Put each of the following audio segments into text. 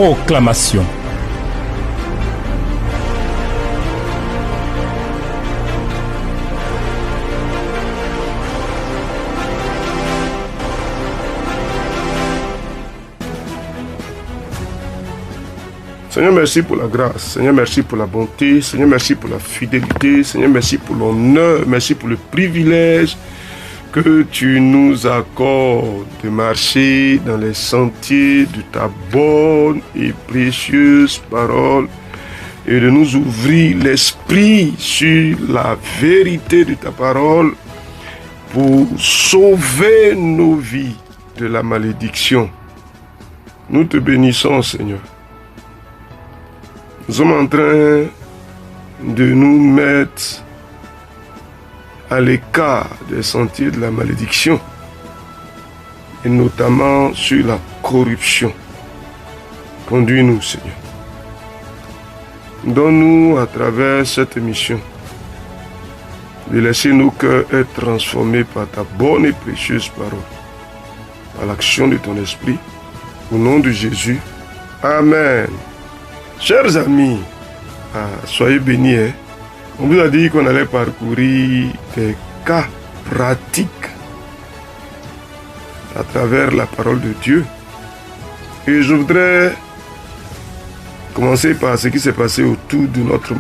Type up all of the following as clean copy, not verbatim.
Proclamation. Seigneur, merci pour la grâce. Seigneur, merci pour la bonté. Seigneur, merci pour la fidélité. Seigneur, merci pour l'honneur. Merci pour le privilège que tu nous accordes de marcher dans les sentiers de ta bonne et précieuse parole et de nous ouvrir l'esprit sur la vérité de ta parole pour sauver nos vies de la malédiction. Nous te bénissons, Seigneur. Nous sommes en train de nous mettre à l'écart des sentiers de la malédiction et notamment sur la corruption. Conduis-nous, Seigneur. Donne-nous à travers cette émission de laisser nos cœurs être transformés par ta bonne et précieuse parole, par l'action de ton esprit, au nom de Jésus. Amen. Chers amis, soyez bénis. On vous a dit qu'on allait parcourir des cas pratiques à travers la parole de Dieu. Et je voudrais commencer par ce qui s'est passé autour de notre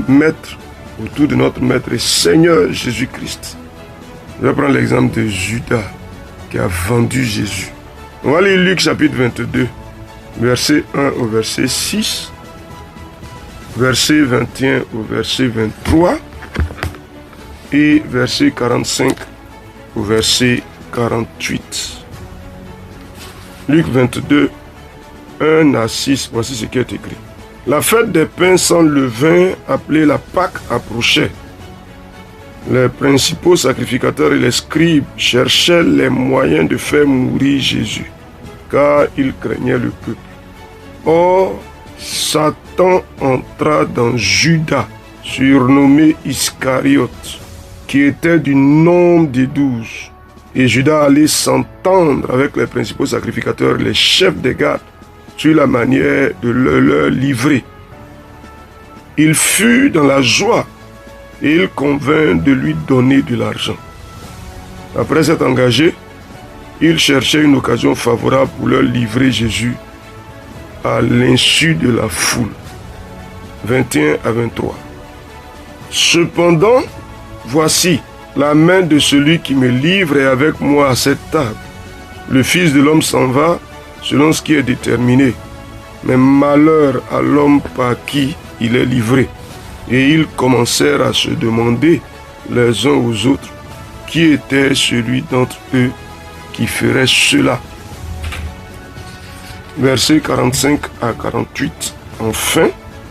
Maître et Seigneur Jésus-Christ. Je vais prendre l'exemple de Judas qui a vendu Jésus. On va lire Luc chapitre 22, verset 1 au verset 6. Verset 21 au verset 23 et verset 45 au verset 48. Luc 22, 1 à 6, voici ce qui est écrit. La fête des pains sans levain, appelée la Pâque, approchait. Les principaux sacrificateurs et les scribes cherchaient les moyens de faire mourir Jésus, car ils craignaient le peuple. Or, Satan entra dans Judas, surnommé Iscariote, qui était du nombre des 12. Et Judas allait s'entendre avec les principaux sacrificateurs, les chefs des gardes, sur la manière de leur livrer. Il fut dans la joie et il convint de lui donner de l'argent. Après s'être engagé, il cherchait une occasion favorable pour leur livrer Jésus à l'insu de la foule. 21 à 23. Cependant, voici, la main de celui qui me livre est avec moi à cette table. Le Fils de l'homme s'en va selon ce qui est déterminé, mais malheur à l'homme par qui il est livré. Et ils commencèrent à se demander les uns aux autres qui était celui d'entre eux qui ferait cela. Versets 45 à 48. Enfin,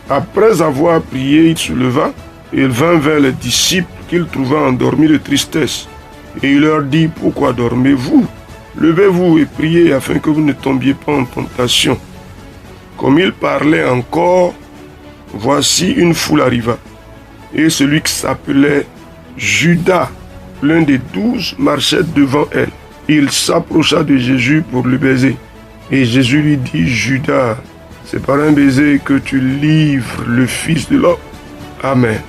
après avoir prié, il se leva et il vint vers les disciples qu'il trouva endormis de tristesse. Et il leur dit, pourquoi dormez-vous? Levez-vous et priez afin que vous ne tombiez pas en tentation. Comme il parlait encore, voici une foule arriva. Et celui qui s'appelait Judas, l'un des 12, marchait devant elle. Il s'approcha de Jésus pour le baiser. Et Jésus lui dit, Judas, c'est par un baiser que tu livres le Fils de l'homme. Amen.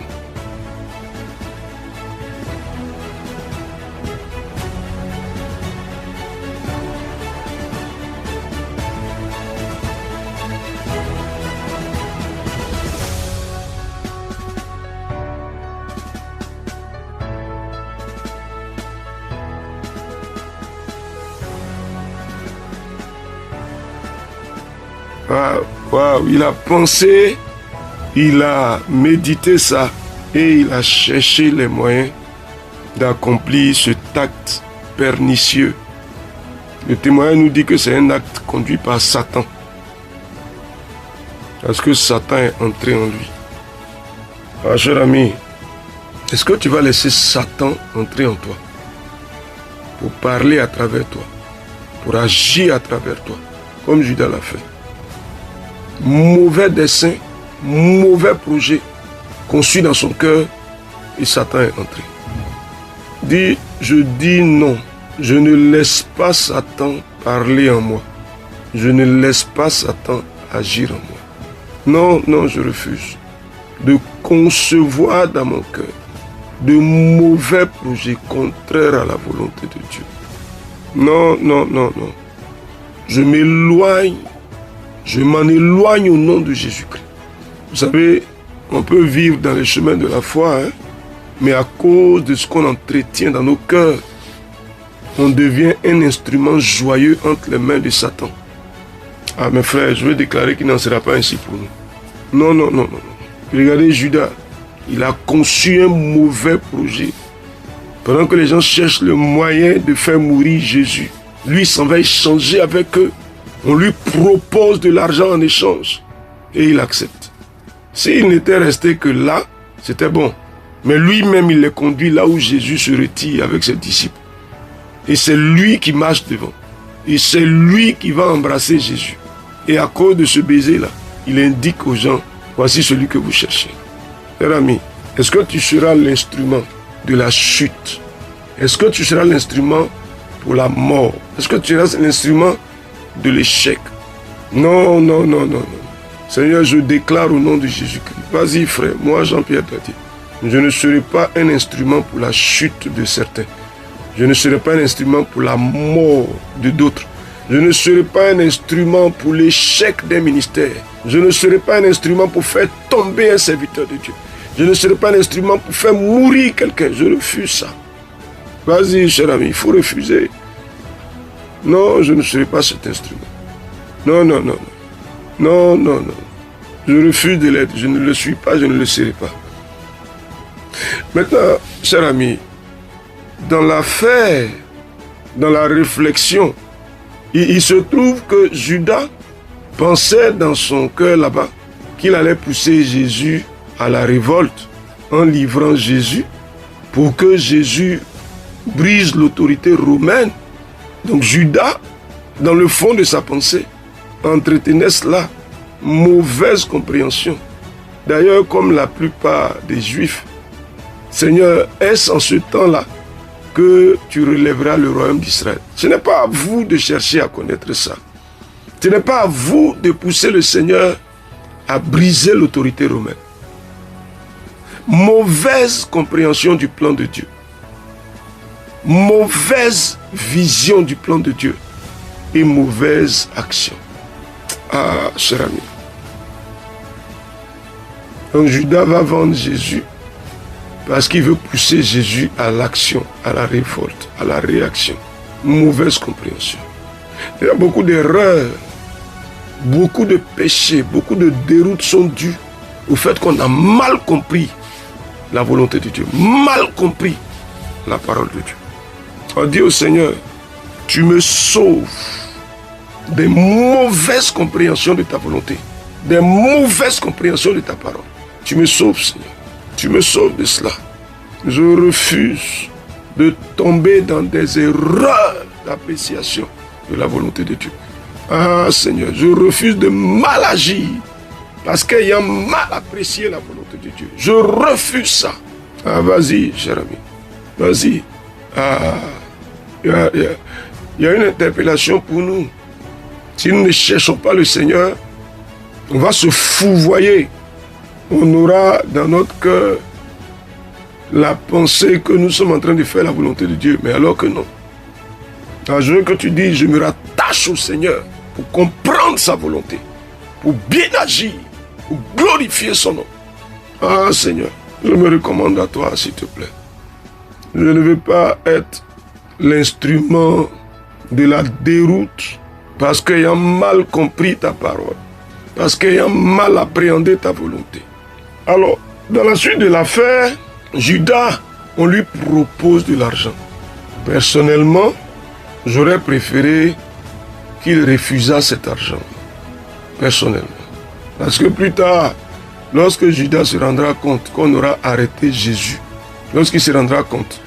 Wow, il a pensé, il a médité ça et il a cherché les moyens d'accomplir cet acte pernicieux. Le témoin nous dit que c'est un acte conduit par Satan. Parce que Satan est entré en lui. Ah, cher ami, est-ce que tu vas laisser Satan entrer en toi pour parler à travers toi, pour agir à travers toi, comme Judas l'a fait? Mauvais dessein, mauvais projet conçu dans son cœur et Satan est entré. Dis, je dis non, je ne laisse pas Satan parler en moi. Je ne laisse pas Satan agir en moi. Non, non, je refuse de concevoir dans mon cœur de mauvais projets contraires à la volonté de Dieu. Non, non, non, non. Je m'éloigne, je m'en éloigne au nom de Jésus-Christ. Vous savez, on peut vivre dans les chemins de la foi, mais à cause de ce qu'on entretient dans nos cœurs, on devient un instrument joyeux entre les mains de Satan. Ah, mes frères, je veux déclarer qu'il n'en sera pas ainsi pour nous. Non, non, non, non. Regardez Judas, il a conçu un mauvais projet. Pendant que les gens cherchent le moyen de faire mourir Jésus, lui s'en va échanger avec eux. On lui propose de l'argent en échange et il accepte. S'il n'était resté que là, c'était bon. Mais lui-même, il les conduit là où Jésus se retire avec ses disciples. Et c'est lui qui marche devant. Et c'est lui qui va embrasser Jésus. Et à cause de ce baiser-là, il indique aux gens, voici celui que vous cherchez. Cher ami, est-ce que tu seras l'instrument de la chute? Est-ce que tu seras l'instrument pour la mort? Est-ce que tu seras l'instrument de l'échec? Non, non, non, non, non. Seigneur, je déclare au nom de Jésus-Christ. Vas-y, frère, moi, Jean-Pierre Tati, je ne serai pas un instrument pour la chute de certains. Je ne serai pas un instrument pour la mort de d'autres. Je ne serai pas un instrument pour l'échec des ministères. Je ne serai pas un instrument pour faire tomber un serviteur de Dieu. Je ne serai pas un instrument pour faire mourir quelqu'un. Je refuse ça. Vas-y, cher ami, il faut refuser. Non, je ne serai pas cet instrument. Non, non, non. Non, non, non. Je refuse de l'être. Je ne le suis pas, je ne le serai pas. Maintenant, cher ami, dans l'affaire, dans la réflexion, il se trouve que Judas pensait dans son cœur là-bas qu'il allait pousser Jésus à la révolte en livrant Jésus pour que Jésus brise l'autorité romaine. Donc Judas, dans le fond de sa pensée, entretenait cela, mauvaise compréhension. D'ailleurs, comme la plupart des Juifs, Seigneur, est-ce en ce temps-là que tu relèveras le royaume d'Israël? Ce n'est pas à vous de chercher à connaître ça. Ce n'est pas à vous de pousser le Seigneur à briser l'autorité romaine. Mauvaise compréhension du plan de Dieu. Mauvaise vision du plan de Dieu. Et mauvaise action. Ah, cher ami. Donc Judas va vendre Jésus parce qu'il veut pousser Jésus à l'action, à la révolte, à la réaction. Mauvaise compréhension. Il y a beaucoup d'erreurs, beaucoup de péchés, beaucoup de déroutes sont dues au fait qu'on a mal compris la volonté de Dieu, mal compris la parole de Dieu. On dit au Seigneur, tu me sauves des mauvaises compréhensions de ta volonté, des mauvaises compréhensions de ta parole. Tu me sauves, Seigneur. Tu me sauves de cela. Je refuse de tomber dans des erreurs d'appréciation de la volonté de Dieu. Ah, Seigneur, je refuse de mal agir parce qu'ayant mal apprécié la volonté de Dieu. Je refuse ça. Ah, vas-y, cher ami. Vas-y. Ah, il y a une interpellation pour nous. Si nous ne cherchons pas le Seigneur, on va se fouvoyer. On aura dans notre cœur la pensée que nous sommes en train de faire la volonté de Dieu, mais alors que non. Alors je veux que tu dises, je me rattache au Seigneur pour comprendre sa volonté, pour bien agir, pour glorifier son nom. Ah Seigneur, je me recommande à toi, s'il te plaît. Je ne veux pas être l'instrument de la déroute parce qu'ayant mal compris ta parole, parce qu'ayant mal appréhendé ta volonté. Alors, dans la suite de l'affaire, Judas, on lui propose de l'argent. Personnellement, j'aurais préféré qu'il refusât cet argent. Personnellement. Parce que plus tard, lorsque Judas se rendra compte qu'on aura arrêté Jésus, lorsqu'il se rendra compte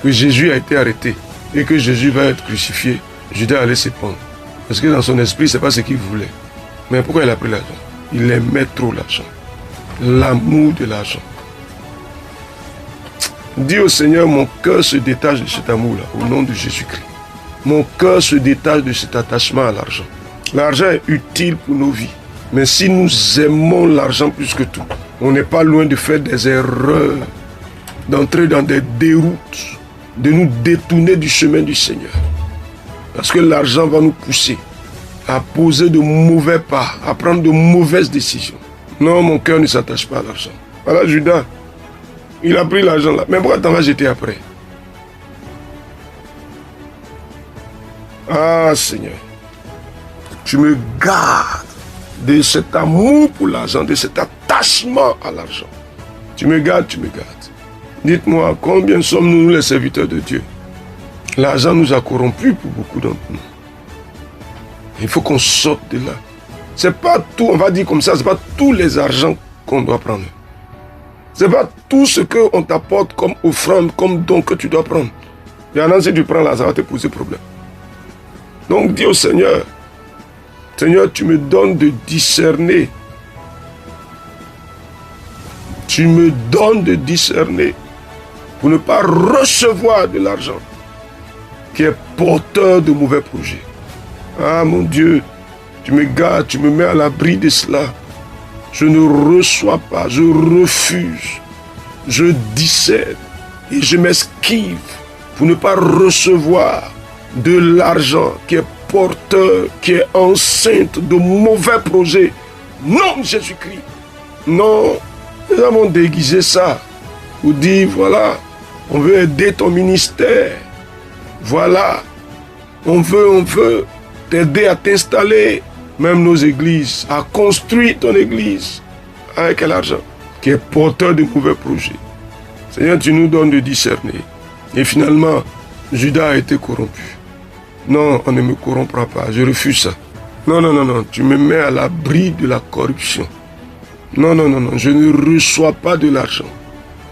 que Jésus a été arrêté et que Jésus va être crucifié, Judas allait se pendre. Parce que dans son esprit, ce n'est pas ce qu'il voulait. Mais pourquoi il a pris l'argent? Il aimait trop l'argent. L'amour de l'argent. Dis au Seigneur, mon cœur se détache de cet amour-là, au nom de Jésus-Christ. Mon cœur se détache de cet attachement à l'argent. L'argent est utile pour nos vies. Mais si nous aimons l'argent plus que tout, on n'est pas loin de faire des erreurs, d'entrer dans des déroutes, de nous détourner du chemin du Seigneur. Parce que l'argent va nous pousser à poser de mauvais pas, à prendre de mauvaises décisions. Non, mon cœur ne s'attache pas à l'argent. Voilà Judas, il a pris l'argent là. Mais pourquoi t'en vas jeter après? Ah Seigneur, tu me gardes de cet amour pour l'argent, de cet attachement à l'argent. Tu me gardes, tu me gardes. Dites-moi, combien sommes-nous les serviteurs de Dieu? L'argent nous a corrompus pour beaucoup d'entre nous. Il faut qu'on sorte de là. C'est pas tout, on va dire comme ça, c'est pas tous les argents qu'on doit prendre. C'est pas tout ce qu'on t'apporte comme offrande, comme don que tu dois prendre. Il y en a, si tu prends là, ça va te poser problème. Donc dis au Seigneur, Seigneur, tu me donnes de discerner. Tu me donnes de discerner pour ne pas recevoir de l'argent qui est porteur de mauvais projets. Ah mon Dieu, tu me gardes, tu me mets à l'abri de cela. Je ne reçois pas, je refuse, je discerne et je m'esquive pour ne pas recevoir de l'argent qui est porteur, qui est enceinte de mauvais projets. Non, Jésus-Christ. Non, nous avons déguisé ça pour dire, voilà, on veut aider ton ministère. Voilà, on veut t'aider à t'installer, même nos églises, à construire ton église avec l'argent qui est porteur de mauvais projets. Seigneur, tu nous donnes de discerner. Et finalement, Judas a été corrompu. Non, on ne me corrompra pas, je refuse ça. Non, non, non, non, tu me mets à l'abri de la corruption. Non, non, non, non, je ne reçois pas de l'argent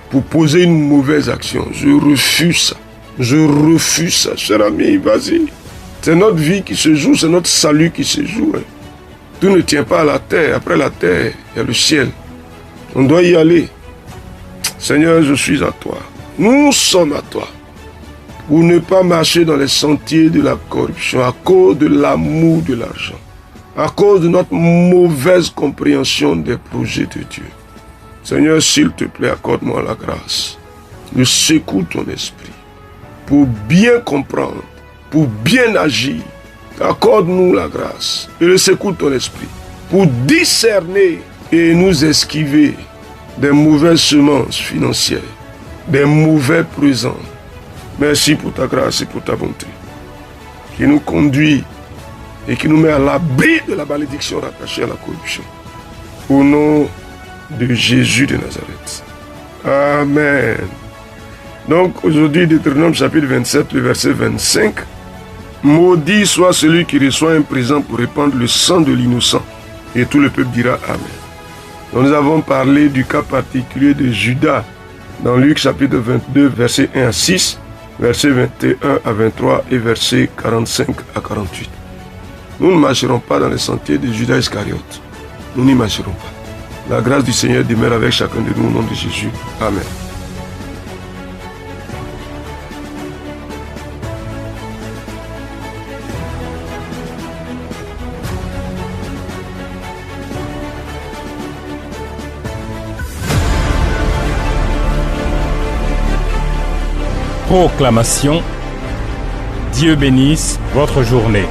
pour poser une mauvaise action. Je refuse ça. Je refuse ça. Cher ami, vas-y. C'est notre vie qui se joue, c'est notre salut qui se joue. Hein. Tout ne tient pas à la terre. Après la terre, il y a le ciel. On doit y aller. Seigneur, je suis à toi. Nous sommes à toi. Pour ne pas marcher dans les sentiers de la corruption à cause de l'amour de l'argent, à cause de notre mauvaise compréhension des projets de Dieu. Seigneur, s'il te plaît, accorde-moi la grâce de secouer ton esprit pour bien comprendre, pour bien agir. Accorde-nous la grâce et le secoue ton esprit pour discerner et nous esquiver des mauvaises semences financières, des mauvais présents. Merci pour ta grâce et pour ta bonté qui nous conduit et qui nous met à l'abri de la malédiction rattachée à la corruption. Au nom de Jésus de Nazareth. Amen. Donc aujourd'hui, Deutéronome chapitre 27, le verset 25. Maudit soit celui qui reçoit un présent pour répandre le sang de l'innocent. Et tout le peuple dira Amen. Donc nous avons parlé du cas particulier de Judas dans Luc chapitre 22, verset 1 à 6, verset 21 à 23 et verset 45 à 48. Nous ne marcherons pas dans les sentiers de Judas Iscariote. Nous n'y marcherons pas. La grâce du Seigneur demeure avec chacun de nous au nom de Jésus. Amen. Proclamation. Dieu bénisse votre journée.